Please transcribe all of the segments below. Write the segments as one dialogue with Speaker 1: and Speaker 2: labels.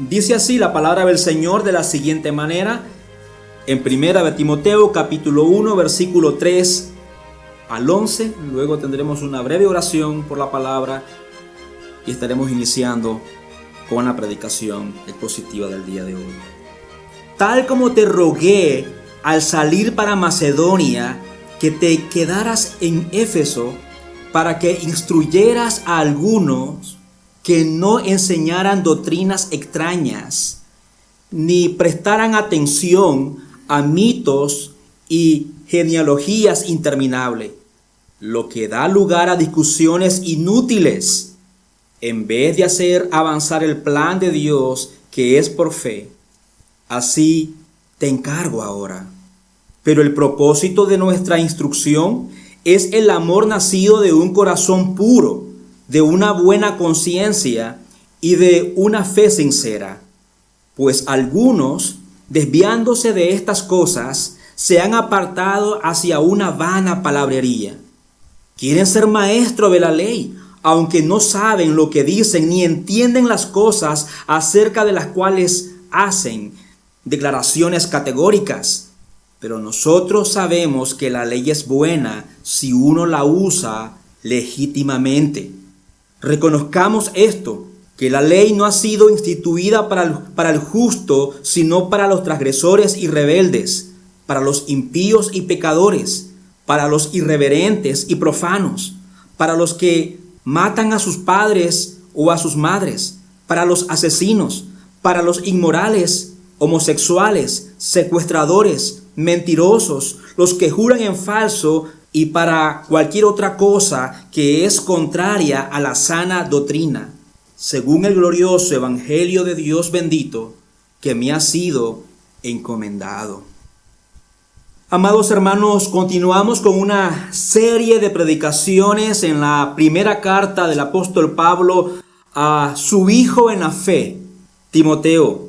Speaker 1: Dice así la palabra del Señor de la siguiente manera, en primera de Timoteo capítulo 1 versículo 3 al 11. Luego tendremos una breve oración por la palabra y estaremos iniciando con la predicación expositiva del día de hoy. Tal como te rogué al salir para Macedonia que te quedaras en Éfeso para que instruyeras a algunos que no enseñaran doctrinas extrañas, ni prestaran atención a mitos y genealogías interminables, lo que da lugar a discusiones inútiles, en vez de hacer avanzar el plan de Dios que es por fe. Así te encargo ahora. Pero el propósito de nuestra instrucción es el amor nacido de un corazón puro, de una buena conciencia y de una fe sincera. Pues algunos, desviándose de estas cosas, se han apartado hacia una vana palabrería. Quieren ser maestros de la ley, aunque no saben lo que dicen ni entienden las cosas acerca de las cuales hacen declaraciones categóricas. Pero nosotros sabemos que la ley es buena si uno la usa legítimamente. Reconozcamos esto, que la ley no ha sido instituida para el justo, sino para los transgresores y rebeldes, para los impíos y pecadores, para los irreverentes y profanos, para los que matan a sus padres o a sus madres, para los asesinos, para los inmorales, homosexuales, secuestradores, mentirosos, los que juran en falso y para cualquier otra cosa que es contraria a la sana doctrina, según el glorioso evangelio de Dios bendito que me ha sido encomendado. Amados hermanos, continuamos con una serie de predicaciones en la primera carta del apóstol Pablo a su hijo en la fe, Timoteo,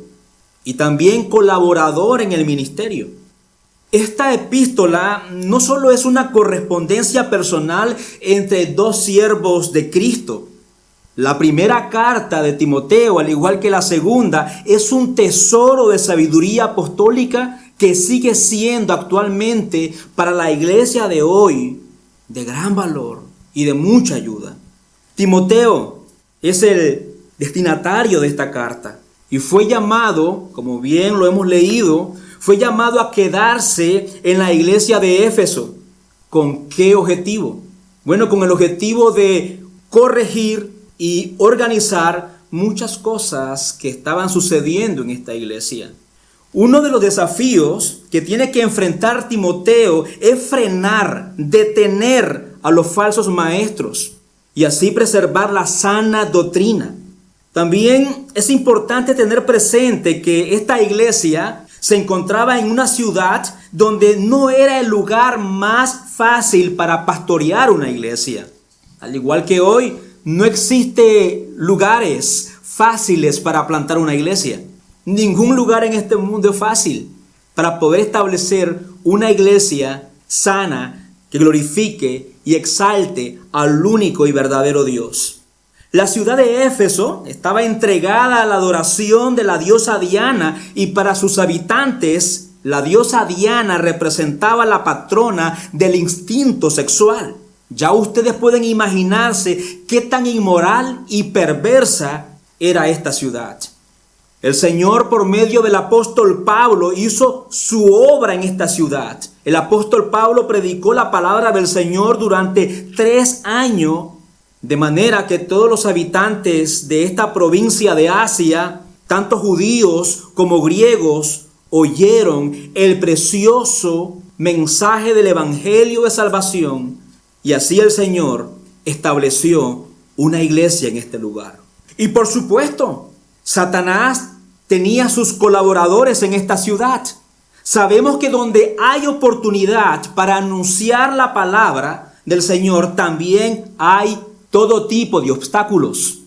Speaker 1: y también colaborador en el ministerio. Esta epístola no solo es una correspondencia personal entre dos siervos de Cristo. La primera carta de Timoteo, al igual que la segunda, es un tesoro de sabiduría apostólica que sigue siendo actualmente para la iglesia de hoy de gran valor y de mucha ayuda. Timoteo es el destinatario de esta carta y fue llamado, como bien lo hemos leído, fue llamado a quedarse en la iglesia de Éfeso. ¿Con qué objetivo? Bueno, con el objetivo de corregir y organizar muchas cosas que estaban sucediendo en esta iglesia. Uno de los desafíos que tiene que enfrentar Timoteo es frenar, detener a los falsos maestros y así preservar la sana doctrina. También es importante tener presente que esta iglesia se encontraba en una ciudad donde no era el lugar más fácil para pastorear una iglesia. Al igual que hoy, no existe lugares fáciles para plantar una iglesia. Ningún lugar en este mundo es fácil para poder establecer una iglesia sana que glorifique y exalte al único y verdadero Dios. La ciudad de Éfeso estaba entregada a la adoración de la diosa Diana y para sus habitantes, la diosa Diana representaba la patrona del instinto sexual. Ya ustedes pueden imaginarse qué tan inmoral y perversa era esta ciudad. El Señor, por medio del apóstol Pablo, hizo su obra en esta ciudad. El apóstol Pablo predicó la palabra del Señor durante 3 años, de manera que todos los habitantes de esta provincia de Asia, tanto judíos como griegos, oyeron el precioso mensaje del evangelio de salvación y así el Señor estableció una iglesia en este lugar. Y por supuesto, Satanás tenía sus colaboradores en esta ciudad. Sabemos que donde hay oportunidad para anunciar la palabra del Señor, también hay todo tipo de obstáculos.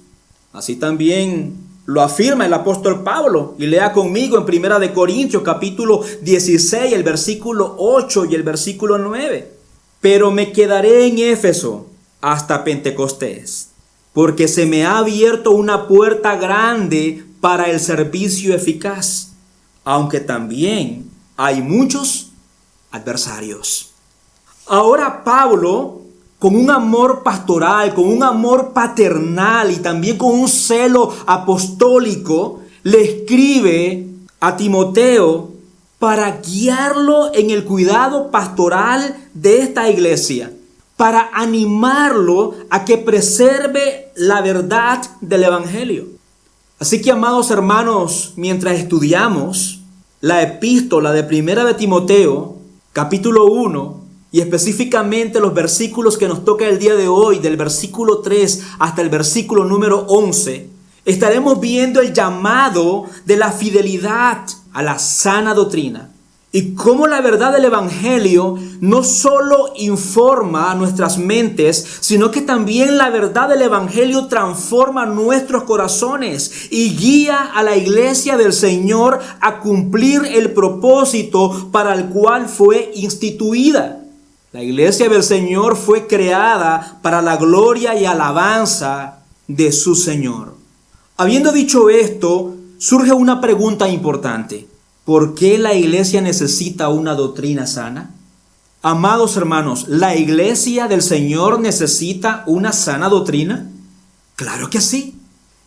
Speaker 1: Así también lo afirma el apóstol Pablo. Y lea conmigo en 1 Corintios capítulo 16, el versículo 8 y el versículo 9. Pero me quedaré en Éfeso hasta Pentecostés, porque se me ha abierto una puerta grande para el servicio eficaz, aunque también hay muchos adversarios. Ahora Pablo, con un amor pastoral, con un amor paternal y también con un celo apostólico, le escribe a Timoteo para guiarlo en el cuidado pastoral de esta iglesia, para animarlo a que preserve la verdad del Evangelio. Así que, amados hermanos, mientras estudiamos la epístola de Primera de Timoteo, capítulo 1, y específicamente los versículos que nos toca el día de hoy, del versículo 3 hasta el versículo número 11, estaremos viendo el llamado de la fidelidad a la sana doctrina y cómo la verdad del Evangelio no solo informa a nuestras mentes, sino que también la verdad del Evangelio transforma nuestros corazones y guía a la iglesia del Señor a cumplir el propósito para el cual fue instituida. La iglesia del Señor fue creada para la gloria y alabanza de su Señor. Habiendo dicho esto, surge una pregunta importante. ¿Por qué la iglesia necesita una doctrina sana? Amados hermanos, ¿la iglesia del Señor necesita una sana doctrina? Claro que sí.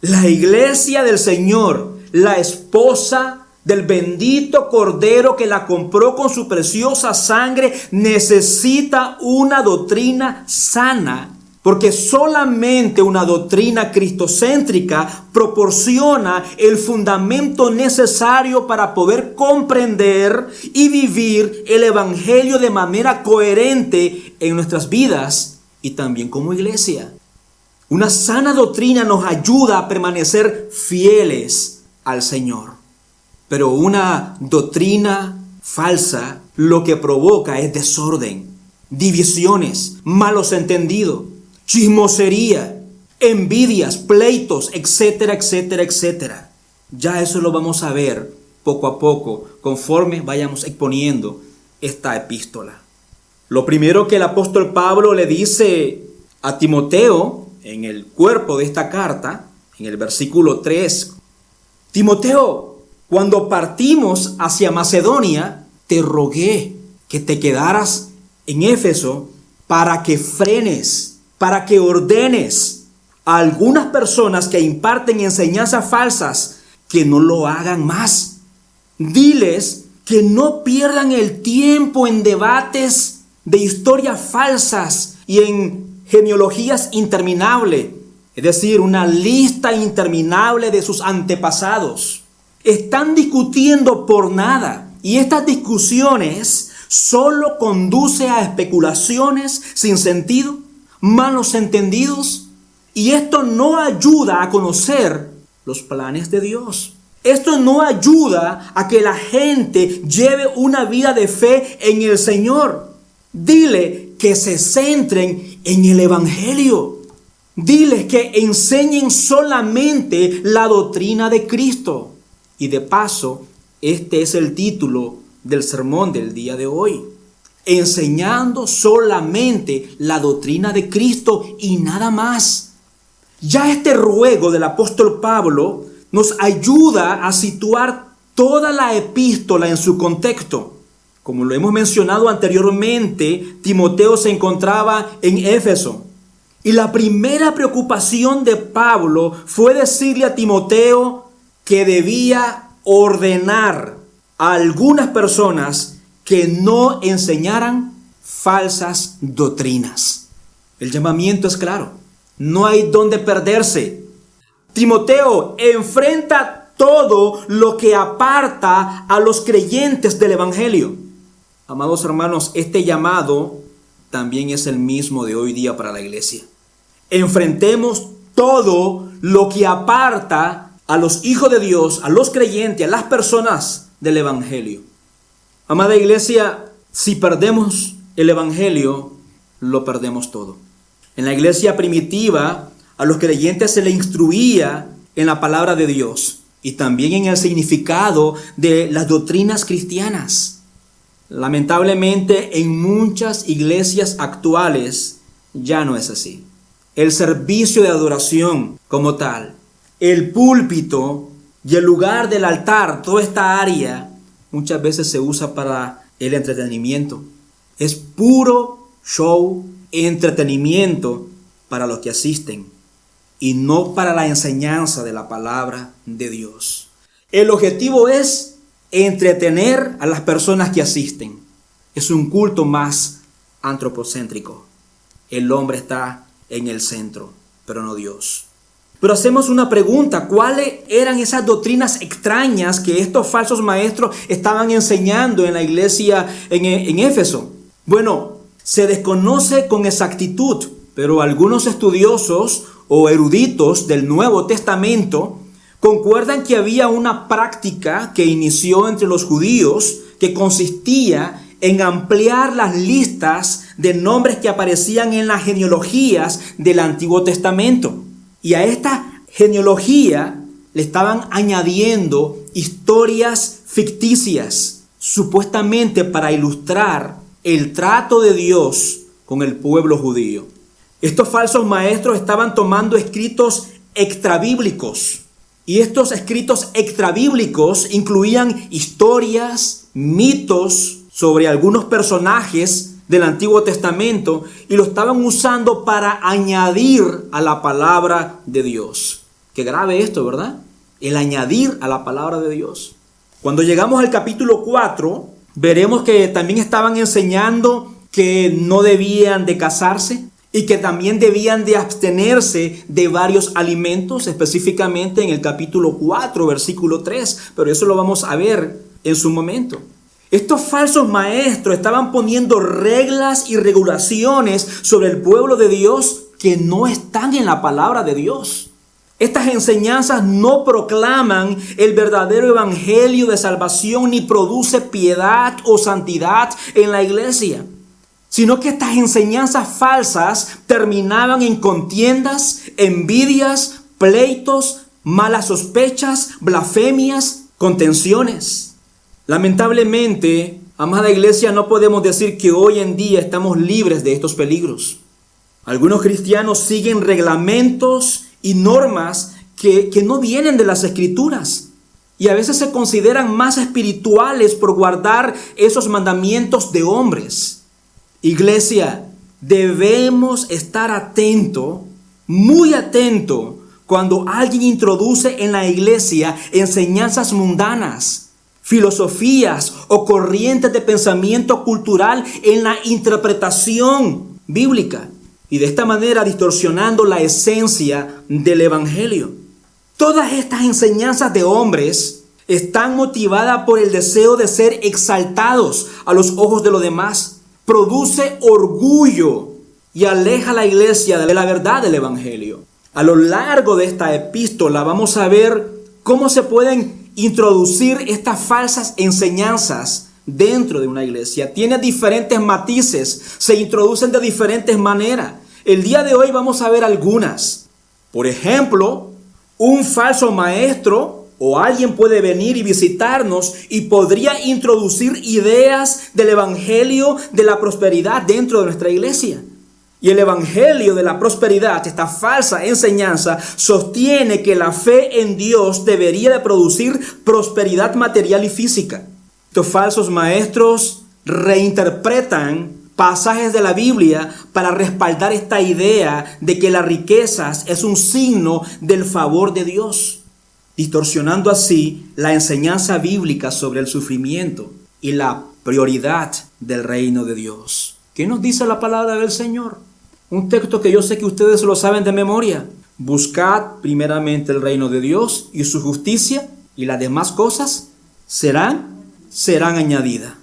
Speaker 1: La iglesia del Señor, la esposa del bendito Cordero que la compró con su preciosa sangre, necesita una doctrina sana. Porque solamente una doctrina cristocéntrica proporciona el fundamento necesario para poder comprender y vivir el Evangelio de manera coherente en nuestras vidas y también como iglesia. Una sana doctrina nos ayuda a permanecer fieles al Señor. Pero una doctrina falsa lo que provoca es desorden, divisiones, malos entendidos, chismosería, envidias, pleitos, etcétera, etcétera, etcétera. Ya eso lo vamos a ver poco a poco conforme vayamos exponiendo esta epístola. Lo primero que el apóstol Pablo le dice a Timoteo en el cuerpo de esta carta, en el versículo 3, Timoteo, cuando partimos hacia Macedonia, te rogué que te quedaras en Éfeso para que frenes, para que ordenes a algunas personas que imparten enseñanzas falsas que no lo hagan más. Diles que no pierdan el tiempo en debates de historias falsas y en genealogías interminables, es decir, una lista interminable de sus antepasados. Están discutiendo por nada y estas discusiones solo conducen a especulaciones sin sentido, malos entendidos, y esto no ayuda a conocer los planes de Dios. Esto no ayuda a que la gente lleve una vida de fe en el Señor. Dile que se centren en el Evangelio. Diles que enseñen solamente la doctrina de Cristo. Y de paso, este es el título del sermón del día de hoy. Enseñando solamente la doctrina de Cristo y nada más. Ya este ruego del apóstol Pablo nos ayuda a situar toda la epístola en su contexto. Como lo hemos mencionado anteriormente, Timoteo se encontraba en Éfeso. Y la primera preocupación de Pablo fue decirle a Timoteo que debía ordenar a algunas personas que no enseñaran falsas doctrinas. El llamamiento es claro. No hay donde perderse. Timoteo, enfrenta todo lo que aparta a los creyentes del Evangelio. Amados hermanos, este llamado también es el mismo de hoy día para la iglesia. Enfrentemos todo lo que aparta a los hijos de Dios, a los creyentes, a las personas del Evangelio. Amada iglesia, si perdemos el Evangelio, lo perdemos todo. En la iglesia primitiva, a los creyentes se les instruía en la palabra de Dios y también en el significado de las doctrinas cristianas. Lamentablemente, en muchas iglesias actuales ya no es así. El servicio de adoración como tal, el púlpito, Y el lugar del altar, toda esta área, muchas veces se usa para el entretenimiento. Es puro show, entretenimiento para los que asisten y no para la enseñanza de la palabra de Dios. El objetivo es entretener a las personas que asisten. Es un culto más antropocéntrico. El hombre está en el centro, pero no Dios. Pero hacemos una pregunta: ¿cuáles eran esas doctrinas extrañas que estos falsos maestros estaban enseñando en la iglesia en Éfeso? Bueno, se desconoce con exactitud, pero algunos estudiosos o eruditos del Nuevo Testamento concuerdan que había una práctica que inició entre los judíos que consistía en ampliar las listas de nombres que aparecían en las genealogías del Antiguo Testamento. Y a esta genealogía le estaban añadiendo historias ficticias, supuestamente para ilustrar el trato de Dios con el pueblo judío. Estos falsos maestros estaban tomando escritos extrabíblicos. Y estos escritos extrabíblicos incluían historias, mitos sobre algunos personajes del Antiguo Testamento y lo estaban usando para añadir a la palabra de Dios. Qué grave esto, ¿verdad? El añadir a la palabra de Dios. Cuando llegamos al capítulo 4, veremos que también estaban enseñando que no debían de casarse y que también debían de abstenerse de varios alimentos, específicamente en el capítulo 4, versículo 3, pero eso lo vamos a ver en su momento. Estos falsos maestros estaban poniendo reglas y regulaciones sobre el pueblo de Dios que no están en la palabra de Dios. Estas enseñanzas no proclaman el verdadero evangelio de salvación ni produce piedad o santidad en la iglesia, sino que estas enseñanzas falsas terminaban en contiendas, envidias, pleitos, malas sospechas, blasfemias, contenciones. Lamentablemente, amada iglesia, no podemos decir que hoy en día estamos libres de estos peligros. Algunos cristianos siguen reglamentos y normas que no vienen de las Escrituras y a veces se consideran más espirituales por guardar esos mandamientos de hombres. Iglesia, debemos estar atento, muy atento, cuando alguien introduce en la iglesia enseñanzas mundanas, filosofías o corrientes de pensamiento cultural en la interpretación bíblica y de esta manera distorsionando la esencia del evangelio. Todas estas enseñanzas de hombres están motivadas por el deseo de ser exaltados a los ojos de los demás. Produce orgullo y aleja a la iglesia de la verdad del evangelio. A lo largo de esta epístola vamos a ver cómo se pueden introducir estas falsas enseñanzas dentro de una iglesia. Tiene diferentes matices, se introducen de diferentes maneras. El día de hoy vamos a ver algunas. Por ejemplo, un falso maestro o alguien puede venir y visitarnos y podría introducir ideas del evangelio de la prosperidad dentro de nuestra iglesia. Y el evangelio de la prosperidad, esta falsa enseñanza, sostiene que la fe en Dios debería de producir prosperidad material y física. Estos falsos maestros reinterpretan pasajes de la Biblia para respaldar esta idea de que las riquezas es un signo del favor de Dios, distorsionando así la enseñanza bíblica sobre el sufrimiento y la prioridad del reino de Dios. ¿Qué nos dice la palabra del Señor? Un texto que yo sé que ustedes lo saben de memoria. Buscad primeramente el reino de Dios y su justicia, y las demás cosas serán añadidas.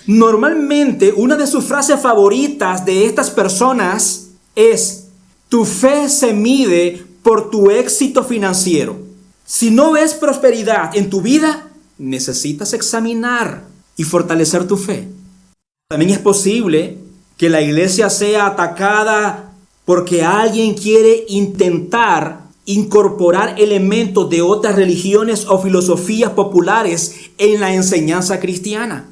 Speaker 1: Normalmente, una de sus frases favoritas de estas personas es: tu fe se mide por tu éxito financiero. Si no ves prosperidad en tu vida, necesitas examinar y fortalecer tu fe. También es posible que la iglesia sea atacada porque alguien quiere intentar incorporar elementos de otras religiones o filosofías populares en la enseñanza cristiana.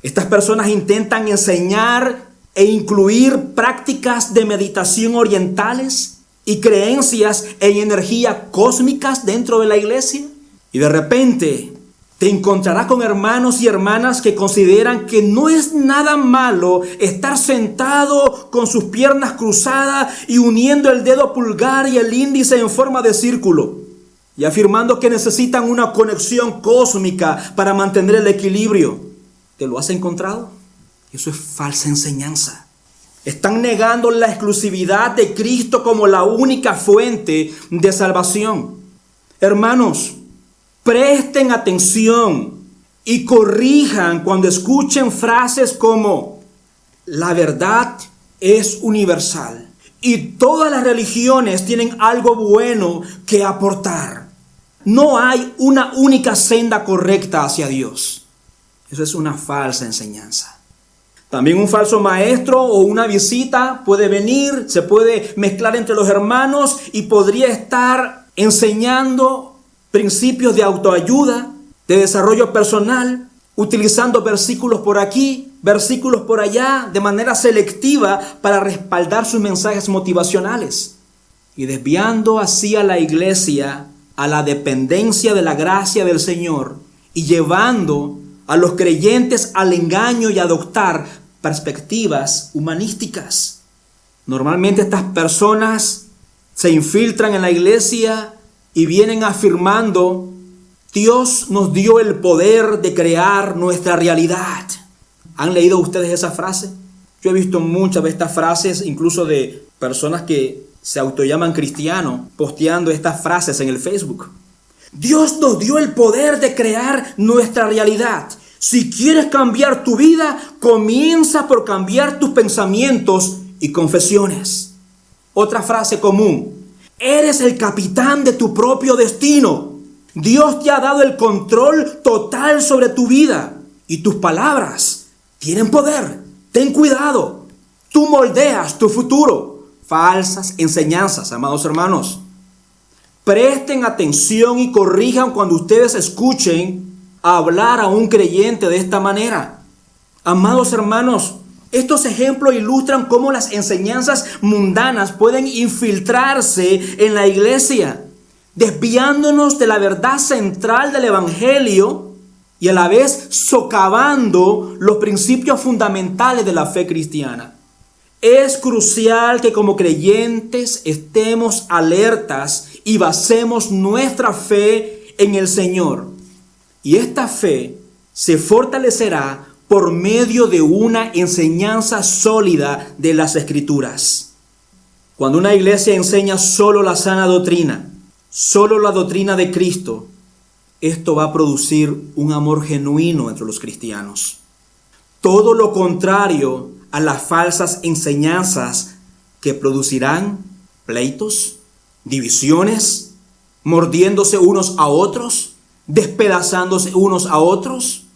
Speaker 1: Estas personas intentan enseñar e incluir prácticas de meditación orientales y creencias en energías cósmicas dentro de la iglesia. Y de repente te encontrarás con hermanos y hermanas que consideran que no es nada malo estar sentado con sus piernas cruzadas y uniendo el dedo pulgar y el índice en forma de círculo, y afirmando que necesitan una conexión cósmica para mantener el equilibrio. ¿Te lo has encontrado? Eso es falsa enseñanza. Están negando la exclusividad de Cristo como la única fuente de salvación. Hermanos, presten atención y corrijan cuando escuchen frases como: la verdad es universal y todas las religiones tienen algo bueno que aportar. No hay una única senda correcta hacia Dios. Eso es una falsa enseñanza. También un falso maestro o una visita puede venir, se puede mezclar entre los hermanos y podría estar enseñando principios de autoayuda, de desarrollo personal, utilizando versículos por aquí, versículos por allá, de manera selectiva para respaldar sus mensajes motivacionales, y desviando así a la iglesia a la dependencia de la gracia del Señor y llevando a los creyentes al engaño y a adoptar perspectivas humanísticas. Normalmente estas personas se infiltran en la iglesia y vienen afirmando: Dios nos dio el poder de crear nuestra realidad. ¿Han leído ustedes esa frase? Yo he visto muchas de estas frases, incluso de personas que se autollaman cristianos, posteando estas frases en el Facebook. Dios nos dio el poder de crear nuestra realidad. Si quieres cambiar tu vida, comienza por cambiar tus pensamientos y confesiones. Otra frase común: eres el capitán de tu propio destino. Dios te ha dado el control total sobre tu vida y tus palabras tienen poder. Ten cuidado. Tú moldeas tu futuro. Falsas enseñanzas, amados hermanos. Presten atención y corrijan cuando ustedes escuchen hablar a un creyente de esta manera. Amados hermanos, estos ejemplos ilustran cómo las enseñanzas mundanas pueden infiltrarse en la iglesia, desviándonos de la verdad central del evangelio y a la vez socavando los principios fundamentales de la fe cristiana. Es crucial que como creyentes estemos alertas y basemos nuestra fe en el Señor. Y esta fe se fortalecerá por medio de una enseñanza sólida de las Escrituras. Cuando una iglesia enseña solo la sana doctrina, solo la doctrina de Cristo, esto va a producir un amor genuino entre los cristianos. Todo lo contrario a las falsas enseñanzas que producirán pleitos, divisiones, mordiéndose unos a otros, despedazándose unos a otros.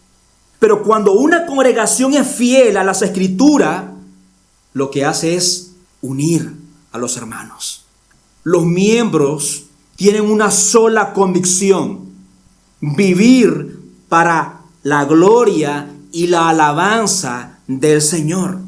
Speaker 1: Pero cuando una congregación es fiel a las Escrituras, lo que hace es unir a los hermanos. Los miembros tienen una sola convicción: vivir para la gloria y la alabanza del Señor.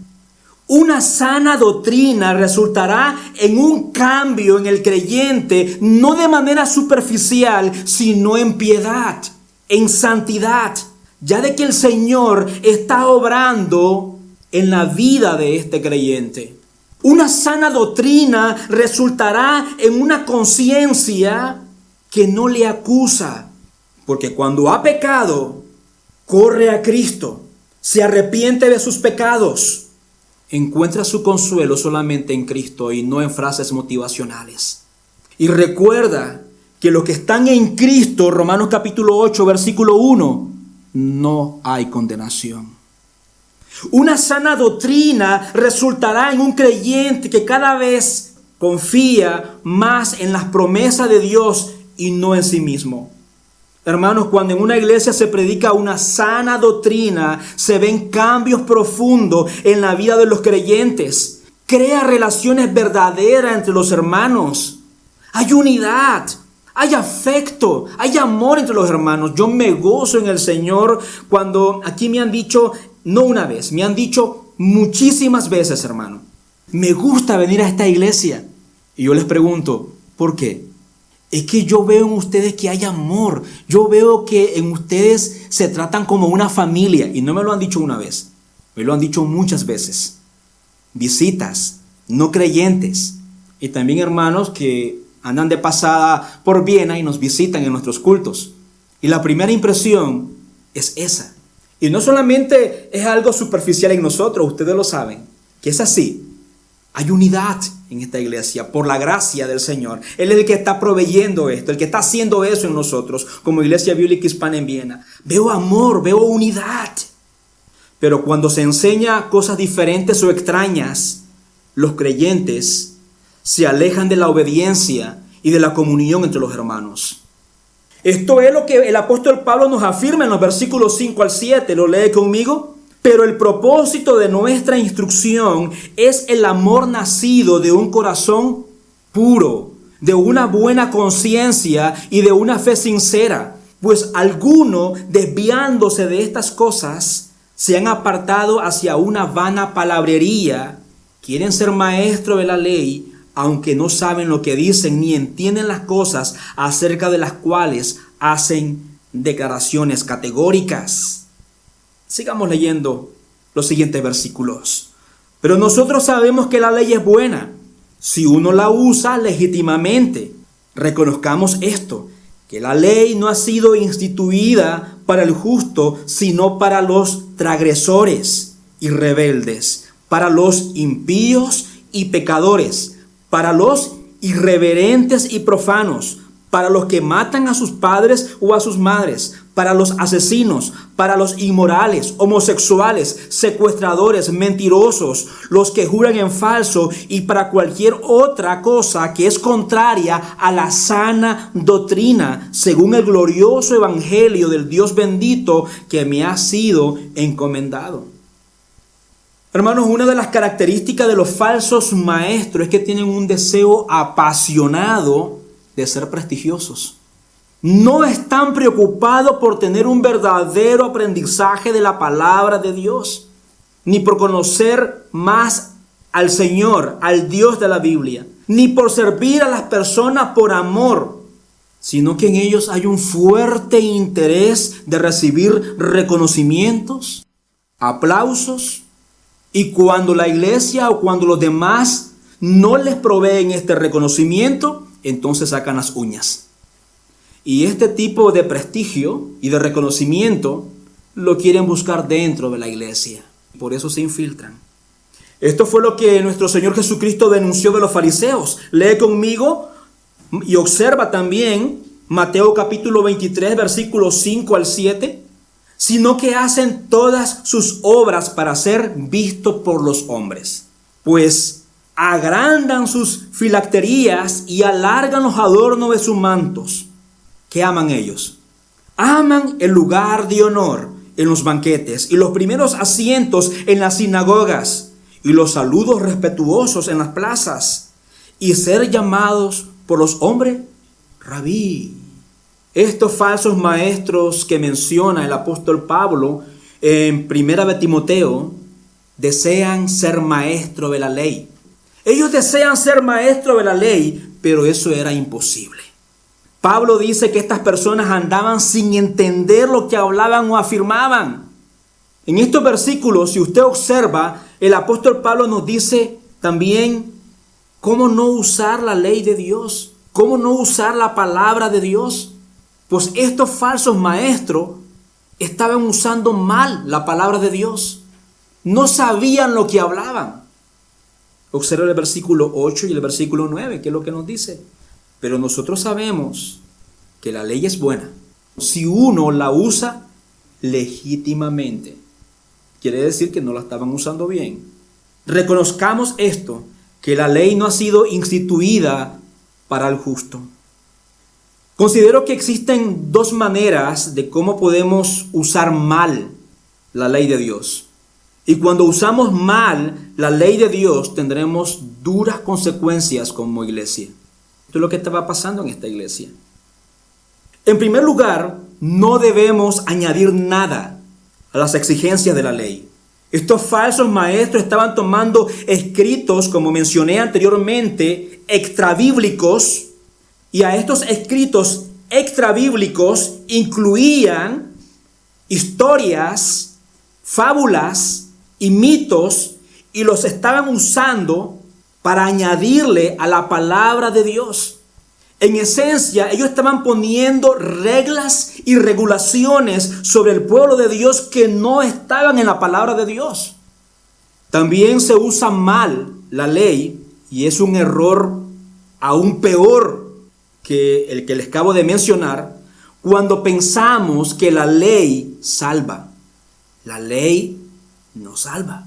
Speaker 1: Una sana doctrina resultará en un cambio en el creyente, no de manera superficial, sino en piedad, en santidad, ya de que el Señor está obrando en la vida de este creyente. Una sana doctrina resultará en una conciencia que no le acusa, porque cuando ha pecado, corre a Cristo, se arrepiente de sus pecados, encuentra su consuelo solamente en Cristo y no en frases motivacionales. Y recuerda que los que están en Cristo, Romanos capítulo 8, versículo 1, no hay condenación. Una sana doctrina resultará en un creyente que cada vez confía más en las promesas de Dios y no en sí mismo. Hermanos, cuando en una iglesia se predica una sana doctrina, se ven cambios profundos en la vida de los creyentes. Crea relaciones verdaderas entre los hermanos. Hay unidad, hay afecto, hay amor entre los hermanos. Yo me gozo en el Señor cuando aquí me han dicho, no una vez, me han dicho muchísimas veces, hermano, me gusta venir a esta iglesia. Y yo les pregunto, ¿por qué? Es que yo veo en ustedes que hay amor. Yo veo que en ustedes se tratan como una familia. Y no me lo han dicho una vez. Me lo han dicho muchas veces. Visitas, no creyentes. Y también hermanos que andan de pasada por Viena y nos visitan en nuestros cultos. Y la primera impresión es esa. Y no solamente es algo superficial en nosotros, ustedes lo saben, que es así. Hay unidad en esta iglesia por la gracia del Señor. Él es el que está proveyendo esto, el que está haciendo eso en nosotros como Iglesia Bíblica Hispana en Viena. Veo amor, veo unidad. Pero cuando se enseña cosas diferentes o extrañas, los creyentes se alejan de la obediencia y de la comunión entre los hermanos. Esto es lo que el apóstol Pablo nos afirma en los versículos 5 al 7. ¿Lo lee conmigo? Pero el propósito de nuestra instrucción es el amor nacido de un corazón puro, de una buena conciencia y de una fe sincera. Pues algunos, desviándose de estas cosas, se han apartado hacia una vana palabrería. Quieren ser maestros de la ley, aunque no saben lo que dicen ni entienden las cosas acerca de las cuales hacen declaraciones categóricas. Sigamos leyendo los siguientes versículos. Pero nosotros sabemos que la ley es buena si uno la usa legítimamente. Reconozcamos esto, que la ley no ha sido instituida para el justo, sino para los transgresores y rebeldes, para los impíos y pecadores, para los irreverentes y profanos, para los que matan a sus padres o a sus madres, para los asesinos, para los inmorales, homosexuales, secuestradores, mentirosos, los que juran en falso y para cualquier otra cosa que es contraria a la sana doctrina, según el glorioso evangelio del Dios bendito que me ha sido encomendado. Hermanos, una de las características de los falsos maestros es que tienen un deseo apasionado de ser prestigiosos. No están preocupados por tener un verdadero aprendizaje de la palabra de Dios, ni por conocer más al Señor, al Dios de la Biblia, ni por servir a las personas por amor, sino que en ellos hay un fuerte interés de recibir reconocimientos, aplausos, y cuando la iglesia o cuando los demás no les proveen este reconocimiento, entonces sacan las uñas. Y este tipo de prestigio y de reconocimiento lo quieren buscar dentro de la iglesia. Por eso se infiltran. Esto fue lo que nuestro Señor Jesucristo denunció de los fariseos. Lee conmigo y observa también Mateo capítulo 23, versículos 5 al 7. Sino que hacen todas sus obras para ser vistos por los hombres. Pues agrandan sus filacterías y alargan los adornos de sus mantos. ¿Qué aman ellos? Aman el lugar de honor en los banquetes y los primeros asientos en las sinagogas y los saludos respetuosos en las plazas y ser llamados por los hombres rabí. Estos falsos maestros que menciona el apóstol Pablo en 1 de Timoteo desean ser maestros de la ley. Ellos desean ser maestros de la ley, pero eso era imposible. Pablo dice que estas personas andaban sin entender lo que hablaban o afirmaban. En estos versículos, si usted observa, el apóstol Pablo nos dice también cómo no usar la ley de Dios, cómo no usar la palabra de Dios. Pues estos falsos maestros estaban usando mal la palabra de Dios. No sabían lo que hablaban. Observa el versículo 8 y el versículo 9, que es lo que nos dice. Pero nosotros sabemos que la ley es buena si uno la usa legítimamente. Quiere decir que no la estaban usando bien. Reconozcamos esto, que la ley no ha sido instituida para el justo. Considero que existen dos maneras de cómo podemos usar mal la ley de Dios. Y cuando usamos mal la ley de Dios, tendremos duras consecuencias como iglesia. Esto es lo que estaba pasando en esta iglesia. En primer lugar, no debemos añadir nada a las exigencias de la ley. Estos falsos maestros estaban tomando escritos, como mencioné anteriormente, extrabíblicos, Y a estos escritos extrabíblicos incluían historias, fábulas y mitos, y los estaban usando para añadirle a la palabra de Dios. En esencia, ellos estaban poniendo reglas y regulaciones sobre el pueblo de Dios que no estaban en la palabra de Dios. También se usa mal la ley, y es un error aún peor que el que les acabo de mencionar, cuando pensamos que la ley salva. La ley no salva.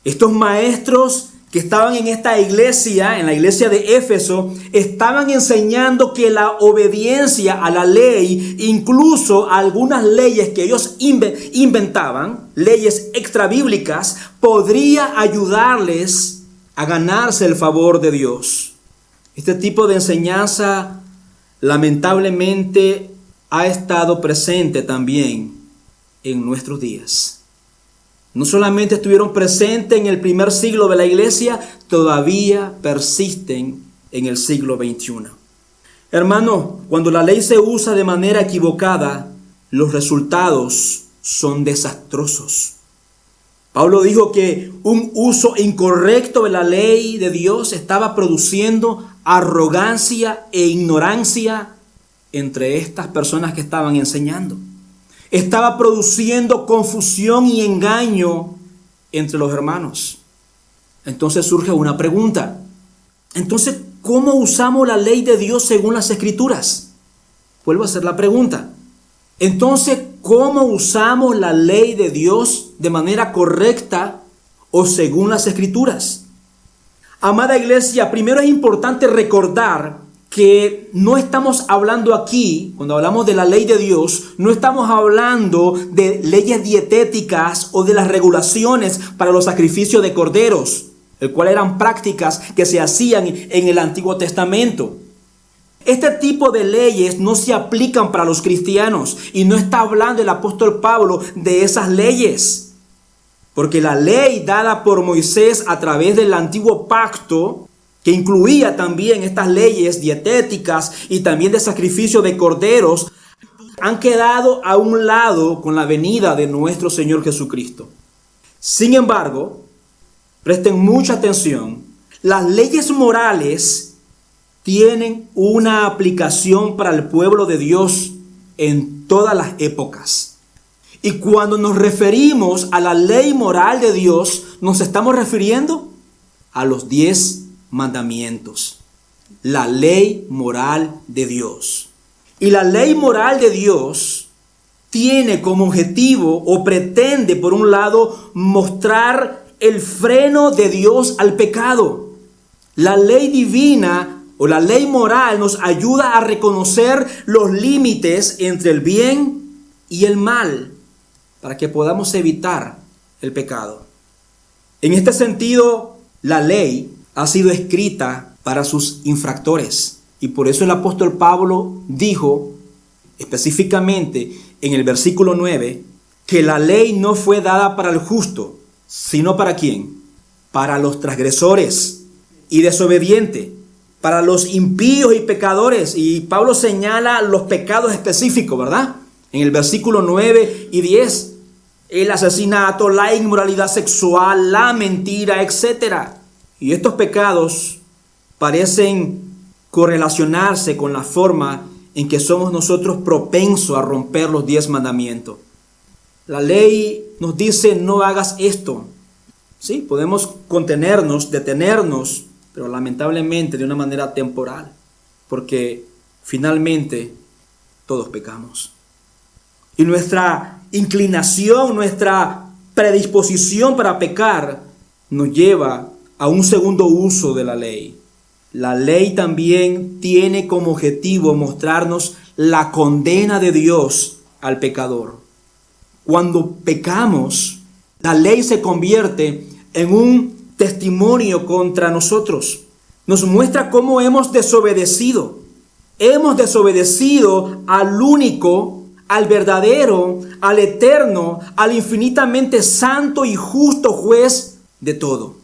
Speaker 1: Estos maestros que estaban en esta iglesia, en la iglesia de Éfeso, estaban enseñando que la obediencia a la ley, incluso a algunas leyes que ellos inventaban, leyes extrabíblicas, podría ayudarles a ganarse el favor de Dios. Este tipo de enseñanza lamentablemente ha estado presente también en nuestros días. No solamente estuvieron presentes en el primer siglo de la iglesia, todavía persisten en el siglo XXI. Hermano, cuando la ley se usa de manera equivocada, los resultados son desastrosos. Pablo dijo que un uso incorrecto de la ley de Dios estaba produciendo arrogancia e ignorancia entre estas personas que estaban enseñando. Estaba produciendo confusión y engaño entre los hermanos. Entonces surge una pregunta. Entonces, ¿cómo usamos la ley de Dios según las Escrituras? Vuelvo a hacer la pregunta. Entonces, ¿cómo usamos la ley de Dios de manera correcta o según las Escrituras? Amada iglesia, primero es importante recordar que no estamos hablando aquí, cuando hablamos de la ley de Dios, no estamos hablando de leyes dietéticas o de las regulaciones para los sacrificios de corderos, el cual eran prácticas que se hacían en el Antiguo Testamento. Este tipo de leyes no se aplican para los cristianos, y no está hablando el apóstol Pablo de esas leyes, porque la ley dada por Moisés a través del antiguo pacto, que incluía también estas leyes dietéticas y también de sacrificio de corderos, han quedado a un lado con la venida de nuestro Señor Jesucristo. Sin embargo, presten mucha atención, las leyes morales tienen una aplicación para el pueblo de Dios en todas las épocas. Y cuando nos referimos a la ley moral de Dios, nos estamos refiriendo a los 10 mandamientos, la ley moral de Dios. Y la ley moral de Dios tiene como objetivo o pretende, por un lado, mostrar el freno de Dios al pecado. La ley divina o la ley moral nos ayuda a reconocer los límites entre el bien y el mal para que podamos evitar el pecado. En este sentido, la ley ha sido escrita para sus infractores. Y por eso el apóstol Pablo dijo específicamente en el versículo 9 que la ley no fue dada para el justo, sino ¿para quién? Para los transgresores y desobedientes, para los impíos y pecadores. Y Pablo señala los pecados específicos, ¿verdad? En el versículo 9 y 10, el asesinato, la inmoralidad sexual, la mentira, etc. Y estos pecados parecen correlacionarse con la forma en que somos nosotros propensos a romper los 10 mandamientos. La ley nos dice no hagas esto. Sí, podemos contenernos, detenernos, pero lamentablemente de una manera temporal, porque finalmente todos pecamos. Y nuestra inclinación, nuestra predisposición para pecar nos lleva a un segundo uso de la ley. La ley también tiene como objetivo mostrarnos la condena de Dios al pecador. Cuando pecamos, la ley se convierte en un testimonio contra nosotros. Nos muestra cómo hemos desobedecido. Hemos desobedecido al único, al verdadero, al eterno, al infinitamente santo y justo juez de todo.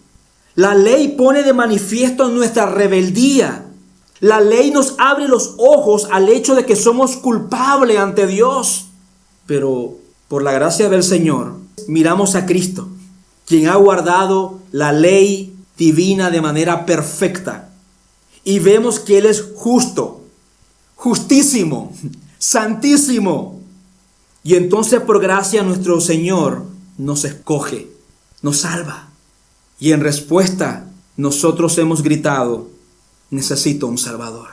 Speaker 1: La ley pone de manifiesto nuestra rebeldía. La ley nos abre los ojos al hecho de que somos culpables ante Dios. Pero por la gracia del Señor, miramos a Cristo, quien ha guardado la ley divina de manera perfecta. Y vemos que Él es justo, justísimo, santísimo. Y entonces por gracia nuestro Señor nos escoge, nos salva. Y en respuesta nosotros hemos gritado: necesito un Salvador.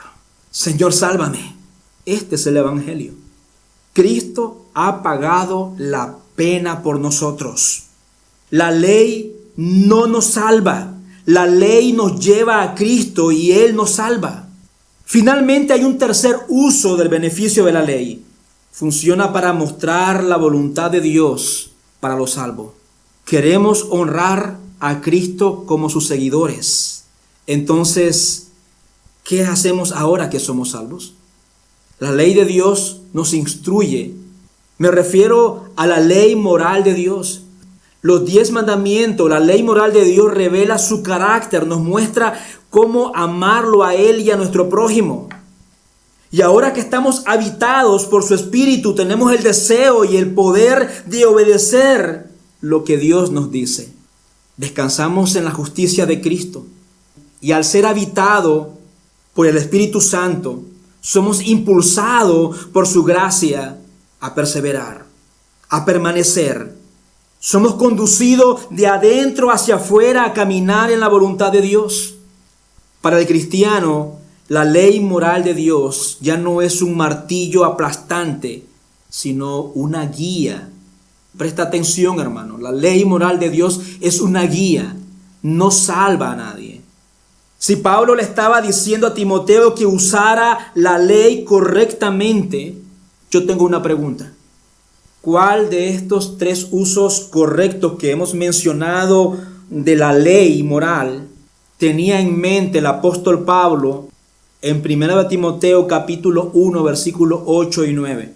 Speaker 1: Señor, sálvame. Este es el Evangelio. Cristo ha pagado la pena por nosotros. La ley no nos salva. La ley nos lleva a Cristo y Él nos salva. Finalmente hay un tercer uso del beneficio de la ley. Funciona para mostrar la voluntad de Dios para los salvos. Queremos honrar a Cristo como sus seguidores. Entonces, ¿qué hacemos ahora que somos salvos? La ley de Dios nos instruye. Me refiero a la ley moral de Dios. Los 10 mandamientos, la ley moral de Dios revela su carácter, nos muestra cómo amarlo a Él y a nuestro prójimo. Y ahora que estamos habitados por su Espíritu, tenemos el deseo y el poder de obedecer lo que Dios nos dice. Descansamos en la justicia de Cristo. Y al ser habitado por el Espíritu Santo, somos impulsados por su gracia a perseverar, a permanecer. Somos conducidos de adentro hacia afuera a caminar en la voluntad de Dios. Para el cristiano, la ley moral de Dios ya no es un martillo aplastante, sino una guía. Presta atención, hermano. La ley moral de Dios es una guía, no salva a nadie. Si Pablo le estaba diciendo a Timoteo que usara la ley correctamente, yo tengo una pregunta. ¿Cuál de estos 3 usos correctos que hemos mencionado de la ley moral tenía en mente el apóstol Pablo en 1 Timoteo capítulo 1 versículos 8 y 9?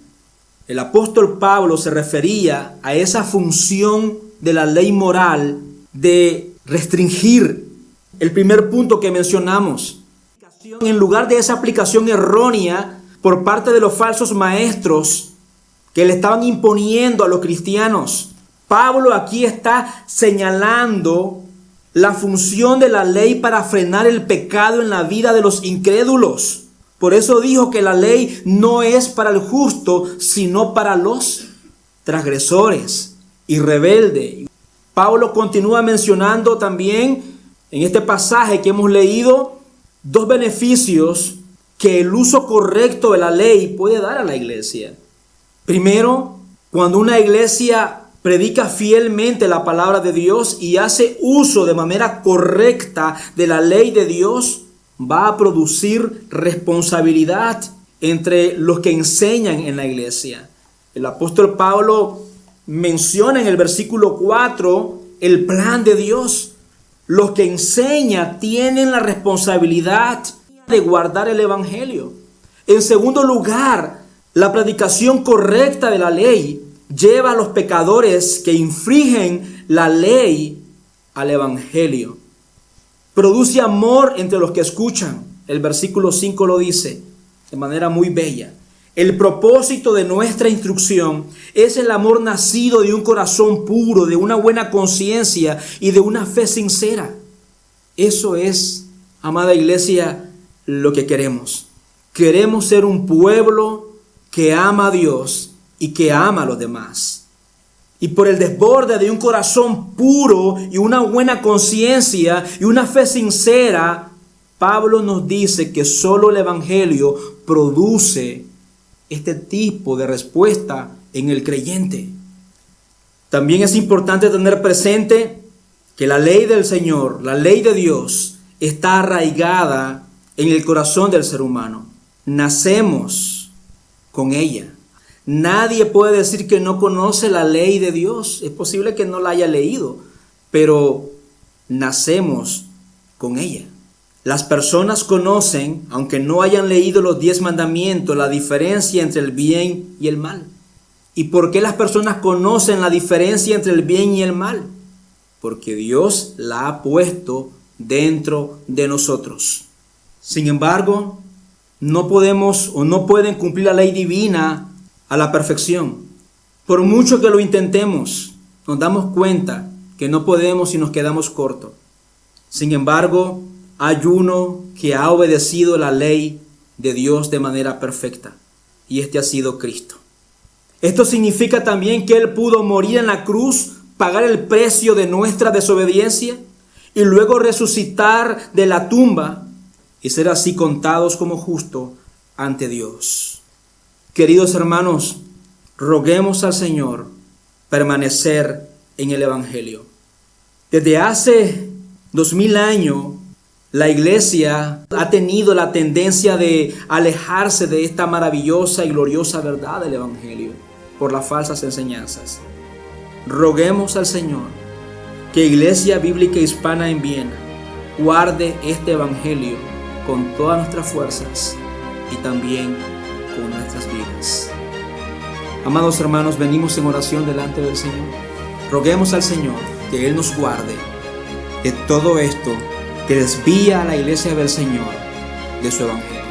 Speaker 1: El apóstol Pablo se refería a esa función de la ley moral de restringir. El primer punto que mencionamos, en lugar de esa aplicación errónea por parte de los falsos maestros que le estaban imponiendo a los cristianos, Pablo aquí está señalando la función de la ley para frenar el pecado en la vida de los incrédulos. Por eso dijo que la ley no es para el justo, sino para los transgresores y rebeldes. Pablo continúa mencionando también en este pasaje que hemos leído 2 beneficios que el uso correcto de la ley puede dar a la iglesia. Primero, cuando una iglesia predica fielmente la palabra de Dios y hace uso de manera correcta de la ley de Dios, va a producir responsabilidad entre los que enseñan en la iglesia. El apóstol Pablo menciona en el versículo 4 el plan de Dios. Los que enseñan tienen la responsabilidad de guardar el evangelio. En segundo lugar, la predicación correcta de la ley lleva a los pecadores que infringen la ley al evangelio. Produce amor entre los que escuchan. El versículo 5 lo dice de manera muy bella. El propósito de nuestra instrucción es el amor nacido de un corazón puro, de una buena conciencia y de una fe sincera. Eso es, amada iglesia, lo que queremos. Queremos ser un pueblo que ama a Dios y que ama a los demás. Y por el desborde de un corazón puro y una buena conciencia y una fe sincera, Pablo nos dice que solo el evangelio produce este tipo de respuesta en el creyente. También es importante tener presente que la ley del Señor, la ley de Dios, está arraigada en el corazón del ser humano. Nacemos con ella. Nadie puede decir que no conoce la ley de Dios. Es posible que no la haya leído, pero nacemos con ella. Las personas conocen, aunque no hayan leído los 10 mandamientos, la diferencia entre el bien y el mal. ¿Y por qué las personas conocen la diferencia entre el bien y el mal? Porque Dios la ha puesto dentro de nosotros. Sin embargo, no podemos o no pueden cumplir la ley divina a la perfección. Por mucho que lo intentemos, nos damos cuenta que no podemos y nos quedamos cortos. Sin embargo, hay uno que ha obedecido la ley de Dios de manera perfecta, y este ha sido Cristo. Esto significa también que Él pudo morir en la cruz, pagar el precio de nuestra desobediencia y luego resucitar de la tumba y ser así contados como justos ante Dios. Queridos hermanos, roguemos al Señor permanecer en el Evangelio. Desde hace 2000 años, la iglesia ha tenido la tendencia de alejarse de esta maravillosa y gloriosa verdad del Evangelio por las falsas enseñanzas. Roguemos al Señor que Iglesia Bíblica Hispana en Viena guarde este Evangelio con todas nuestras fuerzas y también con nuestras vidas. Amados hermanos, venimos en oración delante del Señor. Roguemos al Señor que Él nos guarde de todo esto que desvía a la iglesia del Señor de su Evangelio.